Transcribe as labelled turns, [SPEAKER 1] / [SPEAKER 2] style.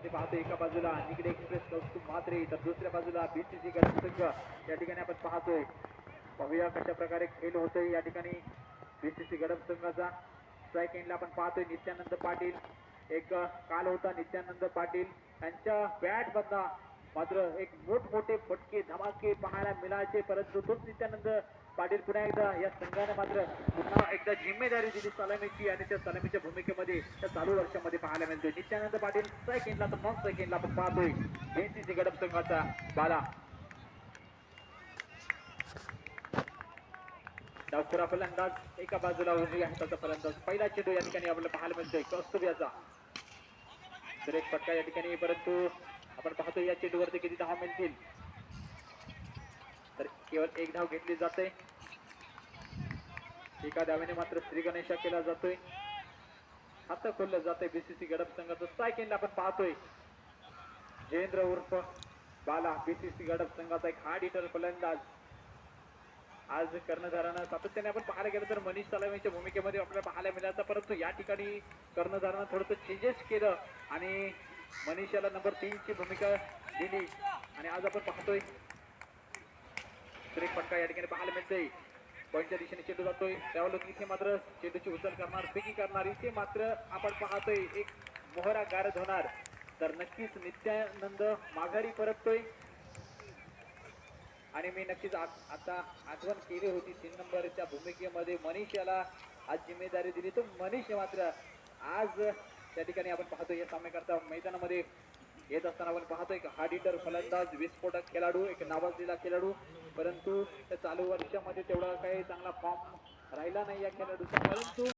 [SPEAKER 1] पाहतो एका बाजूला निगड एक्सप्रेस कौस्तुभ म्हात्रे तर दुसऱ्या बाजूला बीसीसी गडप संघ या ठिकाणी आपण पाहतोय. पाहूया कशा प्रकारे खेळ होतोय या ठिकाणी बीसीसी गडप संघाचा. स्ट्राईक एंडला आपण पाहतोय नित्यानंद पाटील. एक काल होता नित्यानंद पाटील यांच्या बॅट मधला मात्र एक मोठमोठे फटके धमाके पाहायला मिळायचे, परंतु तोच नित्यानंद पाटील पुन्हा एकदा या संघाने मात्र पुन्हा एकदा जिम्मेदारी दिली सलामीची आणि त्या सलामीच्या भूमिकेमध्ये त्या चालू वर्षामध्ये पाहायला मिळतोय. नित्यानंद पाटील स्ट्राईक एंडला तर नॉन स्ट्राईक एंडला आपण पाहतोय बीसीसी गडप संघाचा बाला. डावखुरा फलंदाज एका बाजूला उजव्या हाताचा फलंदाज. पहिला चेंडू या ठिकाणी आपल्याला पाहायला मिळतोय कौस्तुभ याचा. तर एक फटका या ठिकाणी, परंतु आपण पाहतो या चेंडूवरती किती धाव मिळतील. तर केवळ एक धाव घेतली जाते. एका धावेने मात्र श्री गणेशा केला जातोय. हात खोललं जातंय बीसीसी गडप संघाचं. स्ट्राईक एंडला आपण पाहतोय जयेंद्र उर्फ बाला बीसीसी गडप संघाचा एक हार्ड हिटर फलंदाज. आज कर्णधारानं सातत्याने आपण पाहायला गेलं तर मनीष सलामीच्या भूमिकेमध्ये आपल्याला पाहायला मिळायचा, परंतु या ठिकाणी कर्णधारानं थोडंसं चेंजेस केलं आणि मनीषाला नंबर 3 ची भूमिका दिली आणि आज आपण पाहतोय एक फटका या ठिकाणी पाहायला मिळतोय. पॉईंटच्या दिशेने चेंडू जातोय त्यावेळेला इथे मात्र चेंडूची उचल करणार फेकी करणार इथे मात्र आपण पाहतोय एक मोहरा गारद होणार. तर नक्कीच नित्यानंद माघारी परततोय आणि मी नक्कीच आता आठवण केली होती 3 नंबरच्या भूमिकेमध्ये मनीष याला आज जिम्मेदारी दिली, तो मनीष मात्र आज त्या ठिकाणी आपण पाहतोय या सामन्याकरता मैदानामध्ये येत असताना आपण पाहतोय का हार्ड हिटर फलंदाज विस्फोटक खेळाडू एक नावाजलेला खेळाडू, परंतु त्या चालू वर्षामध्ये तेवढा काही चांगला फॉर्म राहिला नाही या खेळाडूचा, परंतु